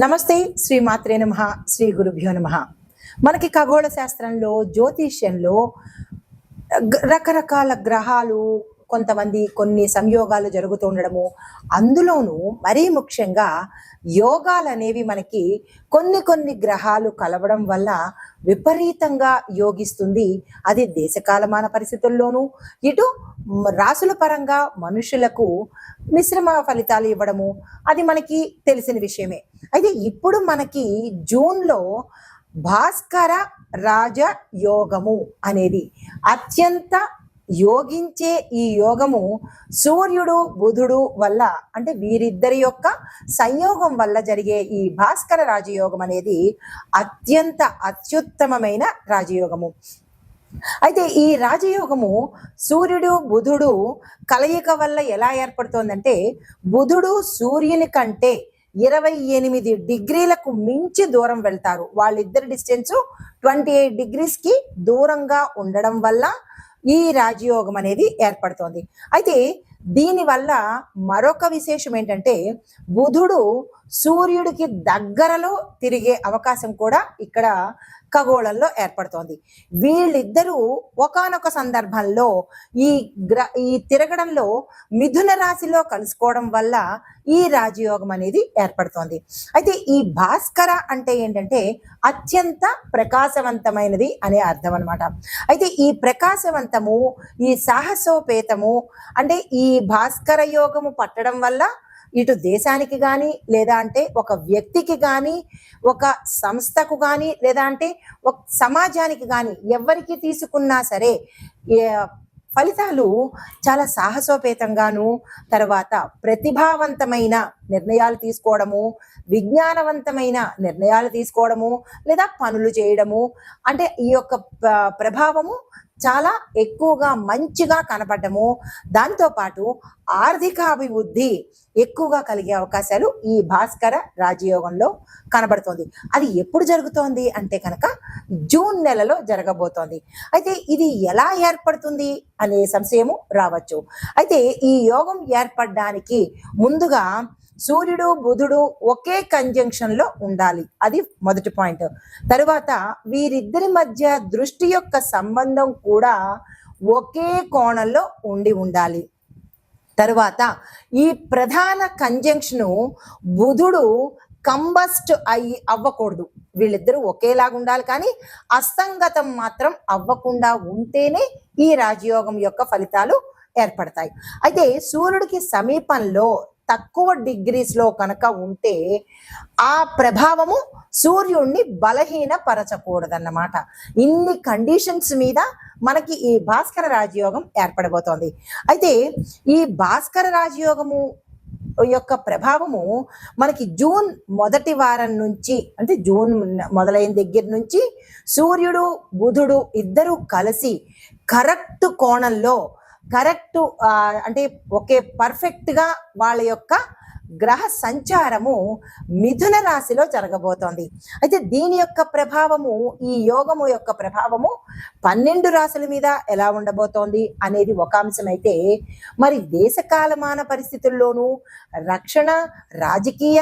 నమస్తే. శ్రీ మాత్రే నమః. శ్రీ గురుభ్యో నమః. మనకి ఖగోళ శాస్త్రంలో, జ్యోతిష్యంలో రకరకాల గ్రహాలు, కొంతమంది కొన్ని సంయోగాలు జరుగుతూ ఉండడము, అందులోనూ మరీ ముఖ్యంగా యోగాలు అనేవి మనకి కొన్ని గ్రహాలు కలవడం వల్ల విపరీతంగా యోగిస్తుంది. అది దేశకాలమాన పరిస్థితుల్లోనూ, ఇటు రాసుల పరంగా మనుషులకు మిశ్రమ ఫలితాలు ఇవ్వడము అది మనకి తెలిసిన విషయమే. అయితే ఇప్పుడు మనకి జూన్లో భాస్కర రాజ యోగము అనేది అత్యంత యోగించే ఈ యోగము సూర్యుడు బుధుడు వల్ల, అంటే వీరిద్దరి యొక్క సంయోగం వల్ల జరిగే ఈ భాస్కర రాజయోగం అనేది అత్యంత అత్యుత్తమమైన రాజయోగము. అయితే ఈ రాజయోగము సూర్యుడు బుధుడు కలయిక వల్ల ఎలా ఏర్పడుతోందంటే, బుధుడు సూర్యుని కంటే 28 డిగ్రీలకు మించి దూరం వెళ్తారు. వాళ్ళిద్దరి డిస్టెన్స్ 28 డిగ్రీస్కి దూరంగా ఉండడం వల్ల ఈ రాజయోగం అనేది ఏర్పడుతోంది. అయితే దీనివల్ల మరొక విశేషం ఏంటంటే, బుధుడు సూర్యుడికి దగ్గరలో తిరిగే అవకాశం కూడా ఇక్కడ ఖగోళంలో ఏర్పడుతోంది. వీళ్ళిద్దరూ ఒకానొక సందర్భంలో ఈ తిరగడంలో మిథున రాశిలో కలుసుకోవడం వల్ల ఈ రాజయోగం అనేది ఏర్పడుతోంది. అయితే ఈ భాస్కర అంటే ఏంటంటే అత్యంత ప్రకాశవంతమైనది అనే అర్థం అనమాట. అయితే ఈ ప్రకాశవంతము, ఈ సాహసోపేతము, అంటే ఈ భాస్కర యోగము పట్టడం వల్ల ఇటు దేశానికి కానీ, లేదా అంటే ఒక వ్యక్తికి కానీ, ఒక సంస్థకు కానీ, లేదా అంటే ఒక సమాజానికి కానీ, ఎవరికి తీసుకున్నా సరే ఫలితాలు చాలా సాహసోపేతంగాను, తర్వాత ప్రతిభావంతమైన నిర్ణయాలు తీసుకోవడము, విజ్ఞానవంతమైన నిర్ణయాలు తీసుకోవడము, లేదా పనులు చేయడము, అంటే ఈ యొక్క ప్రభావము చాలా ఎక్కువగా మంచిగా కనపడము, దాంతోపాటు ఆర్థికాభివృద్ధి ఎక్కువగా కలిగే అవకాశాలు ఈ భాస్కర రాజయోగంలో కనబడుతోంది. అది ఎప్పుడు జరుగుతోంది అంటే కనుక జూన్ నెలలో జరగబోతోంది. అయితే ఇది ఎలా ఏర్పడుతుంది అనే సంశయము రావచ్చు. అయితే ఈ యోగం ఏర్పడడానికి ముందుగా సూర్యుడు బుధుడు ఒకే కంజంక్షన్లో ఉండాలి, అది మొదటి పాయింట్. తరువాత వీరిద్దరి మధ్య దృష్టి యొక్క సంబంధం కూడా ఒకే కోణంలో ఉండాలి. తరువాత ఈ ప్రధాన కంజంక్షను బుధుడు కంబస్ట్ అవ్వకూడదు. వీళ్ళిద్దరూ ఒకేలాగా ఉండాలి, కానీ అస్తంగతం మాత్రం అవ్వకుండా ఉంటేనే ఈ రాజయోగం యొక్క ఫలితాలు ఏర్పడతాయి. అయితే సూర్యుడికి సమీపంలో తక్కువ డిగ్రీస్లో కనుక ఉంటే ఆ ప్రభావము సూర్యుడిని బలహీనపరచకూడదన్నమాట. ఇన్ని కండిషన్స్ మీద మనకి ఈ భాస్కర రాజయోగం ఏర్పడబోతోంది. అయితే ఈ భాస్కర రాజయోగము యొక్క ప్రభావము మనకి జూన్ మొదటి వారం నుంచి, అంటే జూన్ మొదలైన దగ్గర నుంచి సూర్యుడు బుధుడు ఇద్దరు కలిసి కరెక్ట్ కోణంలో, కరెక్ట్ అంటే ఒకే పర్ఫెక్ట్గా వాళ్ళ యొక్క గ్రహ సంచారము మిథున రాశిలో జరగబోతోంది. అయితే దీని యొక్క ప్రభావము, ఈ యోగము యొక్క ప్రభావము 12 రాశుల మీద ఎలా ఉండబోతోంది అనేది ఒక అంశం అయితే, మరి దేశకాలమాన పరిస్థితుల్లోనూ రక్షణ, రాజకీయ,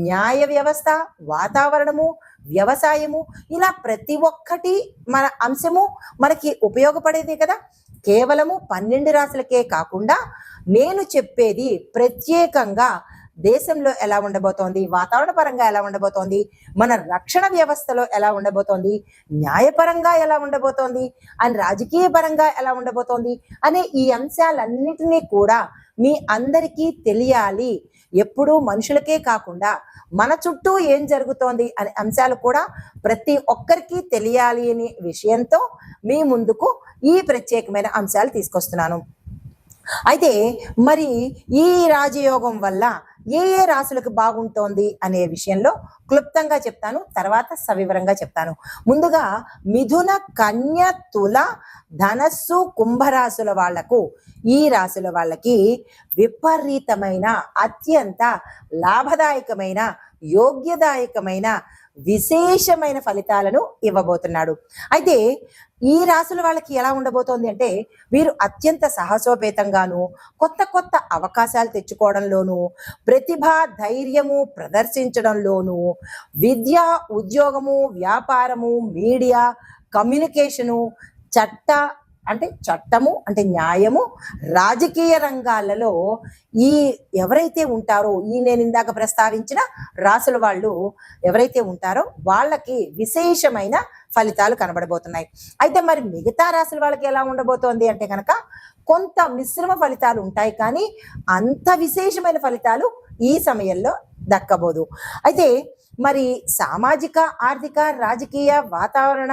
న్యాయ వ్యవస్థ, వాతావరణము, వ్యవసాయము, ఇలా ప్రతి ఒక్కటి మన అంశము మనకి ఉపయోగపడేదే కదా. కేవలము 12 రాశులకే కాకుండా నేను చెప్పేది ప్రత్యేకంగా దేశంలో ఎలా ఉండబోతోంది, వాతావరణ పరంగా ఎలా ఉండబోతోంది, మన రక్షణ వ్యవస్థలో ఎలా ఉండబోతోంది, న్యాయపరంగా ఎలా ఉండబోతోంది, అండ్ రాజకీయ పరంగా ఎలా ఉండబోతోంది అనే ఈ అంశాలన్నిటినీ కూడా మీ అందరికీ తెలియాలి. ఎప్పుడూ మనుషులకే కాకుండా మన చుట్టూ ఏం జరుగుతోంది అనే అంశాలు కూడా ప్రతి ఒక్కరికి తెలియాలి అనే విషయంతో మీ ముందుకు ఈ ప్రత్యేకమైన అంశాలు తీసుకొస్తున్నాను. అయితే మరి ఈ రాజయోగం వల్ల ఏ రాశులకు బాగుంటోంది అనే విషయంలో క్లుప్తంగా చెప్తాను, తర్వాత సవివరంగా చెప్తాను. ముందుగా మిథున, కన్య, తుల, ధనస్సు, కుంభరాశుల వాళ్లకు, ఈ రాశుల వాళ్ళకి విపరీతమైన, అత్యంత లాభదాయకమైన, యోగ్యదాయకమైన, విశేషమైన ఫలితాలను ఇవ్వబోతున్నాడు. అయితే ఈ రాశుల వాళ్ళకి ఎలా ఉండబోతోంది అంటే, వీరు అత్యంత సాహసోపేతంగాను, కొత్త కొత్త అవకాశాలు తెచ్చుకోవడంలోనూ, ప్రతిభ ధైర్యము ప్రదర్శించడంలోనూ, విద్య, ఉద్యోగము, వ్యాపారము, మీడియా, కమ్యూనికేషను, చట్ట చట్టము అంటే న్యాయము, రాజకీయ రంగాలలో ఈ ఎవరైతే ఉంటారో, నేను ఇందాక ప్రస్తావించిన రాసుల వాళ్ళు ఎవరైతే ఉంటారో వాళ్ళకి విశేషమైన ఫలితాలు కనబడబోతున్నాయి. అయితే మరి మిగతా రాసుల వాళ్ళకి ఎలా ఉండబోతోంది అంటే కనుక కొంత మిశ్రమ ఫలితాలు ఉంటాయి, కానీ అంత విశేషమైన ఫలితాలు ఈ సమయంలో దక్కబోదు. అయితే మరి సామాజిక, ఆర్థిక, రాజకీయ, వాతావరణ,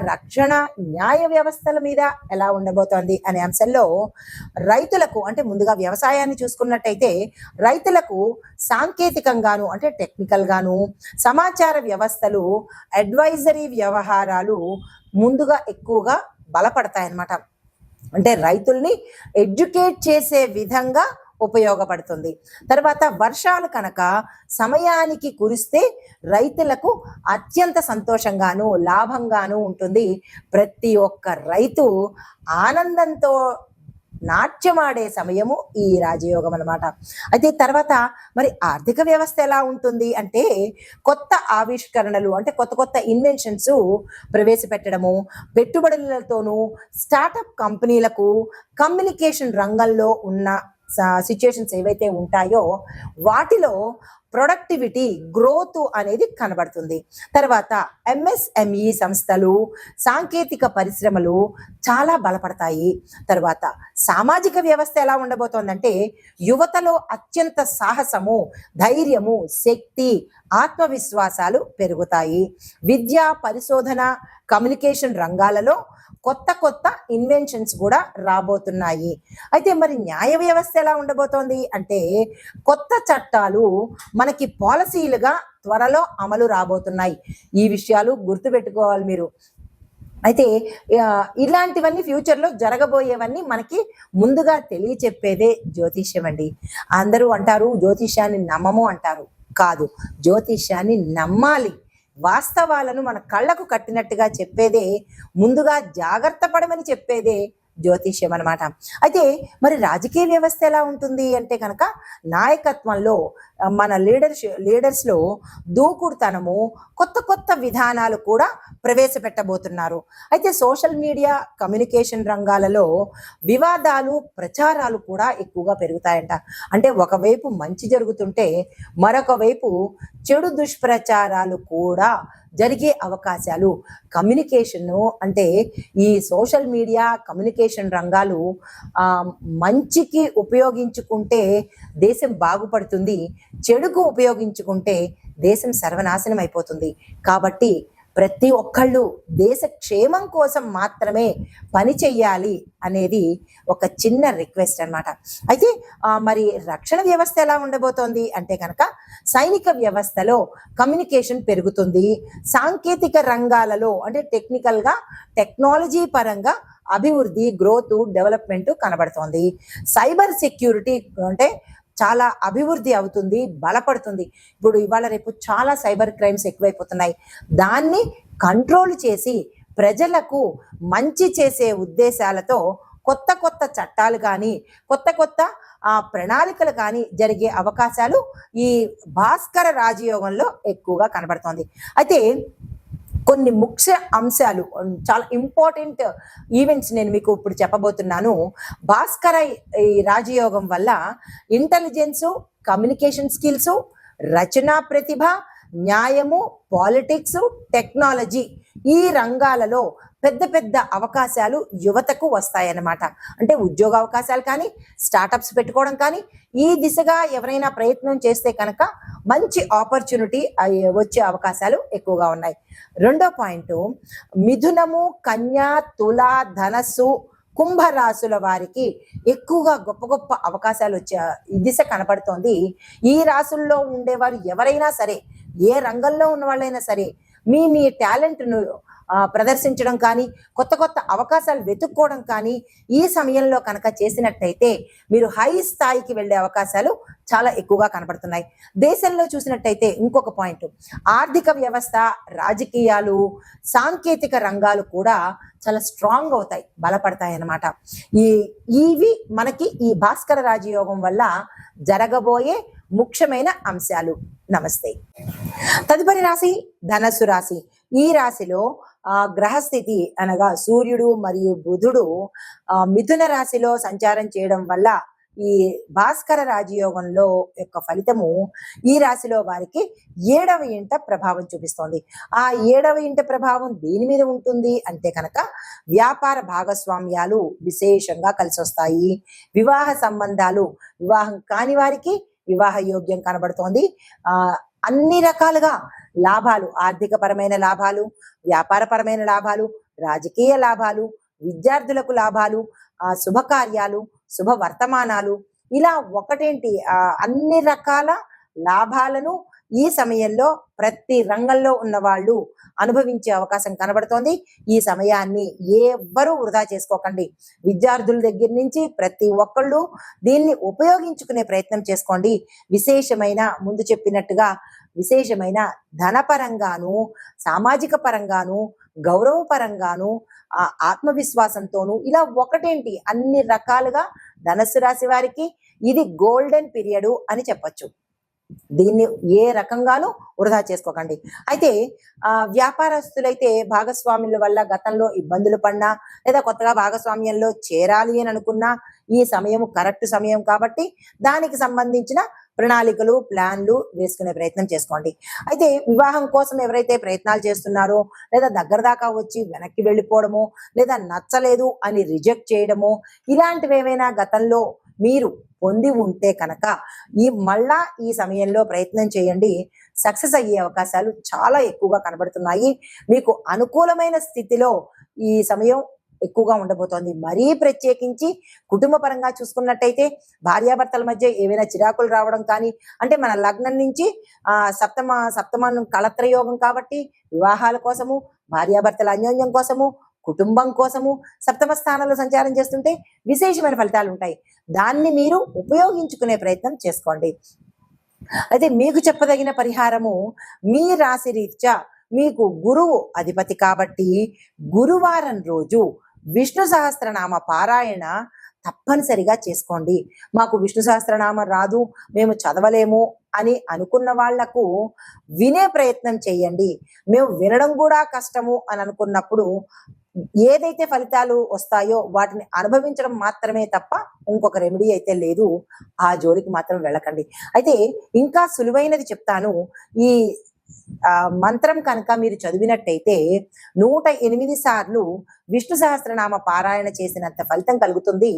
రక్షణ, న్యాయ వ్యవస్థల మీద ఎలా ఉండబోతోంది అనే అంశంలో రైతులకు అంటే ముందుగా వ్యవసాయాన్ని చూసుకున్నట్టయితే రైతులకు సాంకేతికంగాను అంటే టెక్నికల్ గాను, సమాచార వ్యవస్థలు, అడ్వైజరీ వ్యవహారాలు ముందుగా ఎక్కువగా బలపడతాయన్నమాట. అంటే రైతుల్ని ఎడ్యుకేట్ చేసే విధంగా ఉపయోగపడుతుంది. తర్వాత వర్షాలు కనుక సమయానికి కురిస్తే రైతులకు అత్యంత సంతోషంగాను లాభంగాను ఉంటుంది. ప్రతి ఒక్క రైతు ఆనందంతో నాట్యమాడే సమయము ఈ రాజయోగం అన్నమాట. అయితే తర్వాత మరి ఆర్థిక వ్యవస్థ ఎలా ఉంటుంది అంటే కొత్త ఆవిష్కరణలు అంటే కొత్త కొత్త ఇన్వెన్షన్స్ ప్రవేశపెట్టడము, పెట్టుబడులతోనూ స్టార్టప్ కంపెనీలకు కమ్యూనికేషన్ రంగంలో ఉన్న సిచ్యుయేషన్స్ ఏవైతే ఉంటాయో వాటిలో ప్రొడక్టివిటీ గ్రోత్ అనేది కనబడుతుంది. తర్వాత ఎంఎస్ఎంఈ సంస్థలు, సాంకేతిక పరిశ్రమలు చాలా బలపడతాయి. తర్వాత సామాజిక వ్యవస్థ ఎలా ఉండబోతోందంటే యువతలో అత్యంత సాహసము, ధైర్యము, శక్తి, ఆత్మవిశ్వాసాలు పెరుగుతాయి. విద్య, పరిశోధన, కమ్యూనికేషన్ రంగాలలో కొత్త కొత్త ఇన్వెన్షన్స్ కూడా రాబోతున్నాయి. అయితే మరి న్యాయ వ్యవస్థ ఎలా ఉండబోతోంది అంటే కొత్త చట్టాలు మనకి పాలసీలుగా త్వరలో అమలు రాబోతున్నాయి. ఈ విషయాలు గుర్తుపెట్టుకోవాలి మీరు. అయితే ఇలాంటివన్నీ ఫ్యూచర్లో జరగబోయేవన్నీ మనకి ముందుగా తెలియచెప్పేదే జ్యోతిష్యం అండి. అందరూ అంటారు జ్యోతిష్యాన్ని నమ్మము అంటారు. కాదు, జ్యోతిష్యాన్ని నమ్మాలి. వాస్తవాలను మన కళ్ళకు కట్టినట్టుగా చెప్పేదే, ముందుగా జాగ్రత్త పడమని చెప్పేదే జ్యోతిష్యం అనమాట. అయితే మరి రాజకీయ వ్యవస్థ ఎలా ఉంటుంది అంటే కనుక నాయకత్వంలో మన లీడర్స్లో దూకుడుతనము, కొత్త కొత్త విధానాలు కూడా ప్రవేశపెట్టబోతున్నారు. అయితే సోషల్ మీడియా, కమ్యూనికేషన్ రంగాలలో వివాదాలు, ప్రచారాలు కూడా ఎక్కువగా పెరుగుతాయంట. అంటే ఒకవైపు మంచి జరుగుతుంటే మరొక వైపు చెడు దుష్ప్రచారాలు కూడా జరిగే అవకాశాలు. కమ్యూనికేషను అంటే ఈ సోషల్ మీడియా, కమ్యూనికేషన్ రంగాలు మంచికి ఉపయోగించుకుంటే దేశం బాగుపడుతుంది, చెడుకు ఉపయోగించుకుంటే దేశం సర్వనాశనం అయిపోతుంది. కాబట్టి ప్రతి ఒక్కళ్ళు దేశ క్షేమం కోసం మాత్రమే పని చెయ్యాలి అనేది ఒక చిన్న రిక్వెస్ట్ అన్నమాట. అయితే మరి రక్షణ వ్యవస్థ ఎలా ఉండబోతోంది అంటే కనుక సైనిక వ్యవస్థలో కమ్యూనికేషన్ పెరుగుతుంది. సాంకేతిక రంగాలలో అంటే టెక్నికల్గా, టెక్నాలజీ పరంగా అభివృద్ధి, గ్రోత్, డెవలప్మెంట్ కనబడుతోంది. సైబర్ సెక్యూరిటీ అంటే చాలా అభివృద్ధి అవుతుంది, బలపడుతుంది. ఇప్పుడు ఇవాళ రేపు చాలా సైబర్ క్రైమ్స్ ఎక్కువైపోతున్నాయి. దాన్ని కంట్రోల్ చేసి ప్రజలకు మంచి చేసే ఉద్దేశాలతో కొత్త కొత్త చట్టాలు కానీ, కొత్త కొత్త ప్రణాళికలు కానీ జరిగే అవకాశాలు ఈ భాస్కర రాజయోగంలో ఎక్కువగా కనబడుతోంది. అయితే కొన్ని ముఖ్య అంశాలు, చాలా ఇంపార్టెంట్ ఈవెంట్స్ నేను మీకు ఇప్పుడు చెప్పబోతున్నాను. భాస్కర ఈ రాజయోగం వల్ల ఇంటెలిజెన్సు, కమ్యూనికేషన్ స్కిల్స్, రచనా ప్రతిభ, న్యాయము, పాలిటిక్స్, టెక్నాలజీ ఈ రంగాలలో పెద్ద పెద్ద అవకాశాలు యువతకు వస్తాయన్నమాట. అంటే ఉద్యోగ అవకాశాలు కానీ, స్టార్టప్స్ పెట్టుకోవడం కానీ, ఈ దిశగా ఎవరైనా ప్రయత్నం చేస్తే కనుక మంచి ఆపర్చునిటీ వచ్చే అవకాశాలు ఎక్కువగా ఉన్నాయి. రెండో పాయింట్, మిథునము, కన్యా, తుల, ధనస్సు, కుంభరాశుల వారికి ఎక్కువగా గొప్ప గొప్ప అవకాశాలు వచ్చే దిశ కనపడుతోంది. ఈ రాశుల్లో ఉండేవారు ఎవరైనా సరే, ఏ రంగంలో ఉన్న వాళ్ళైనా సరే, మీ టాలెంట్ను ప్రదర్శించడం కానీ, కొత్త కొత్త అవకాశాలు వెతుక్కోవడం కానీ ఈ సమయంలో కనుక చేసినట్టయితే మీరు హై స్థాయికి వెళ్ళే అవకాశాలు చాలా ఎక్కువగా కనబడుతున్నాయి. దేశంలో చూసినట్టయితే ఇంకొక పాయింట్, ఆర్థిక వ్యవస్థ, రాజకీయాలు, సాంకేతిక రంగాలు కూడా చాలా స్ట్రాంగ్ అవుతాయి, బలపడతాయి అన్నమాట. ఇవి మనకి ఈ భాస్కర రాజయోగం వల్ల జరగబోయే ముఖ్యమైన అంశాలు. నమస్తే. తదుపరి రాశి ధనస్సు రాశి. ఈ రాశిలో గ్రహస్థితి అనగా సూర్యుడు మరియు బుధుడు మిథున రాశిలో సంచారం చేయడం వల్ల ఈ భాస్కర రాజయోగంలో యొక్క ఫలితము ఈ రాశిలో వారికి 7వ ఇంట ప్రభావం చూపిస్తోంది. ఆ 7వ ఇంట ప్రభావం దేని మీద ఉంటుంది అంటే కనుక వ్యాపార భాగస్వామ్యాలు విశేషంగా కలిసి వస్తాయి. వివాహ సంబంధాలు, వివాహం కాని వారికి వివాహ యోగ్యం కనబడుతోంది. అన్ని రకాలుగా లాభాలు, ఆర్థిక పరమైన లాభాలు, వ్యాపారపరమైన లాభాలు, రాజకీయ లాభాలు, విద్యార్థులకు లాభాలు, శుభకార్యాలు, శుభ వర్తమానాలు, ఇలా ఒకటేంటి అన్ని రకాల లాభాలను ఈ సమయంలో ప్రతి రంగంలో ఉన్న వాళ్ళు అనుభవించే అవకాశం కనబడుతోంది. ఈ సమయాన్ని ఎవ్వరూ వృధా చేసుకోకండి. విద్యార్థుల దగ్గర నుంచి ప్రతి ఒక్కళ్ళు దీన్ని ఉపయోగించుకునే ప్రయత్నం చేసుకోండి. విశేషమైన, ముందు చెప్పినట్టుగా విశేషమైన ధనపరంగాను, సామాజిక పరంగాను, గౌరవపరంగాను, ఆత్మవిశ్వాసంతోనూ, ఇలా ఒకటేంటి అన్ని రకాలుగా ధనస్సు రాశి వారికి ఇది గోల్డెన్ పీరియడ్ అని చెప్పొచ్చు. దీన్ని ఏ రకంగానూ వృధా చేసుకోకండి. అయితే వ్యాపారస్తులైతే భాగస్వాముల వల్ల గతంలో ఇబ్బందులు పడినా లేదా కొత్తగా భాగస్వామ్యంలో చేరాలి అని అనుకున్నా ఈ సమయం కరెక్ట్ సమయం కాబట్టి దానికి సంబంధించిన ప్రణాళికలు, ప్లాన్లు వేసుకునే ప్రయత్నం చేసుకోండి. అయితే వివాహం కోసం ఎవరైతే ప్రయత్నాలు చేస్తున్నారో లేదా దగ్గర దాకా వచ్చి వెనక్కి వెళ్ళిపోవడమో లేదా నచ్చలేదు అని రిజెక్ట్ చేయడమో ఇలాంటివి ఏమైనా గతంలో మీరు పొంది ఉంటే కనుక మళ్ళా ఈ సమయంలో ప్రయత్నం చేయండి. సక్సెస్ అయ్యే అవకాశాలు చాలా ఎక్కువగా కనబడుతున్నాయి. మీకు అనుకూలమైన స్థితిలో ఈ సమయం ఎక్కువగా ఉండబోతోంది. మరీ ప్రత్యేకించి కుటుంబ పరంగా చూసుకున్నట్టయితే భార్యాభర్తల మధ్య ఏవైనా చిరాకులు రావడం కానీ, అంటే మన లగ్నం నుంచి సప్తమానం కళత్రయోగం కాబట్టి వివాహాల కోసము, భార్యాభర్తల అన్యోన్యం కోసము, కుటుంబం కోసము సప్తమ స్థానంలో సంచారం చేస్తుంటే విశేషమైన ఫలితాలు ఉంటాయి. దాన్ని మీరు ఉపయోగించుకునే ప్రయత్నం చేసుకోండి. అయితే మీకు చెప్పదగిన పరిహారము, మీ రాశి రీత్యా మీకు గురువు అధిపతి కాబట్టి గురువారం రోజు విష్ణు సహస్రనామ పారాయణ తప్పనిసరిగా చేసుకోండి. మాకు విష్ణు సహస్రనామం రాదు, మేము చదవలేము అని అనుకున్న వాళ్లకు వినే ప్రయత్నం చేయండి. మేము వినడం కూడా కష్టము అని అనుకున్నప్పుడు ఏదైతే ఫలితాలు వస్తాయో వాటిని అనుభవించడం మాత్రమే తప్ప ఇంకొక రెమెడీ అయితే లేదు. ఆ జోలికి మాత్రం వెళ్ళకండి. అయితే ఇంకా సులువైనది చెప్తాను. ఈ మంత్రం కనుక మీరు చదివినట్టయితే 108 సార్లు విష్ణు సహస్రనామ పారాయణ చేసినంత ఫలితం కలుగుతుంది.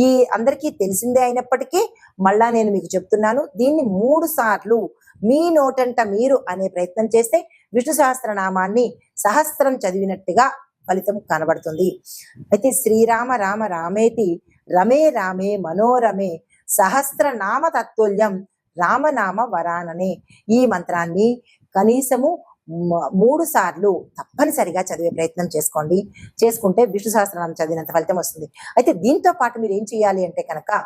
ఈ అందరికీ తెలిసిందే అయినప్పటికీ మళ్ళా నేను మీకు చెప్తున్నాను, దీన్ని 3 సార్లు మీ నోటంట మీరు అనే ప్రయత్నం చేస్తే విష్ణు సహస్రనామాన్ని సహస్రం చదివినట్టుగా ఫలితం కనబడుతుంది. అయితే శ్రీరామ రామ రామేతి రమే రామే మనోరమే సహస్రనామ తత్తుల్యం రామనామ వరాననే ఈ మంత్రాన్ని కనీసము 3 సార్లు తప్పనిసరిగా చదివే ప్రయత్నం చేసుకోండి. చేసుకుంటే విష్ణు సహస్రనామం చదివినంత ఫలితం వస్తుంది. అయితే దీంతో పాటు మీరు ఏం చేయాలి అంటే కనుక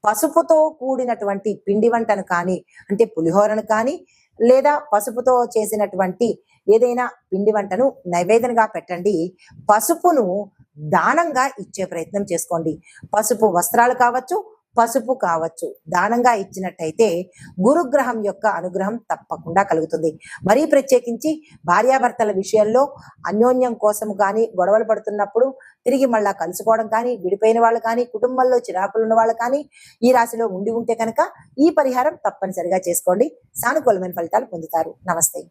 పసుపుతో కూడినటువంటి పిండి వంటను కానీ, అంటే పులిహోరను కానీ, లేదా పసుపుతో చేసినటువంటి ఏదైనా పిండి వంటను నైవేద్యంగా పెట్టండి. పసుపును దానంగా ఇచ్చే ప్రయత్నం చేసుకోండి. పసుపు వస్త్రాలు కావచ్చు, పసుపు కావచ్చు, దానంగా ఇచ్చినట్టయితే గురుగ్రహం యొక్క అనుగ్రహం తప్పకుండా కలుగుతుంది. మరీ ప్రత్యేకించి భార్యాభర్తల విషయంలో అన్యోన్యం కోసం కానీ, గొడవలు పడుతున్నప్పుడు తిరిగి మళ్ళా కలుసుకోవడం కానీ, విడిపోయిన వాళ్ళు కానీ, కుటుంబంలో చిరాకులు ఉన్న వాళ్ళు కానీ ఈ రాశిలో ఉండి ఉంటే కనుక ఈ పరిహారం తప్పనిసరిగా చేసుకోండి. సానుకూలమైన ఫలితాలు పొందుతారు. నమస్తే.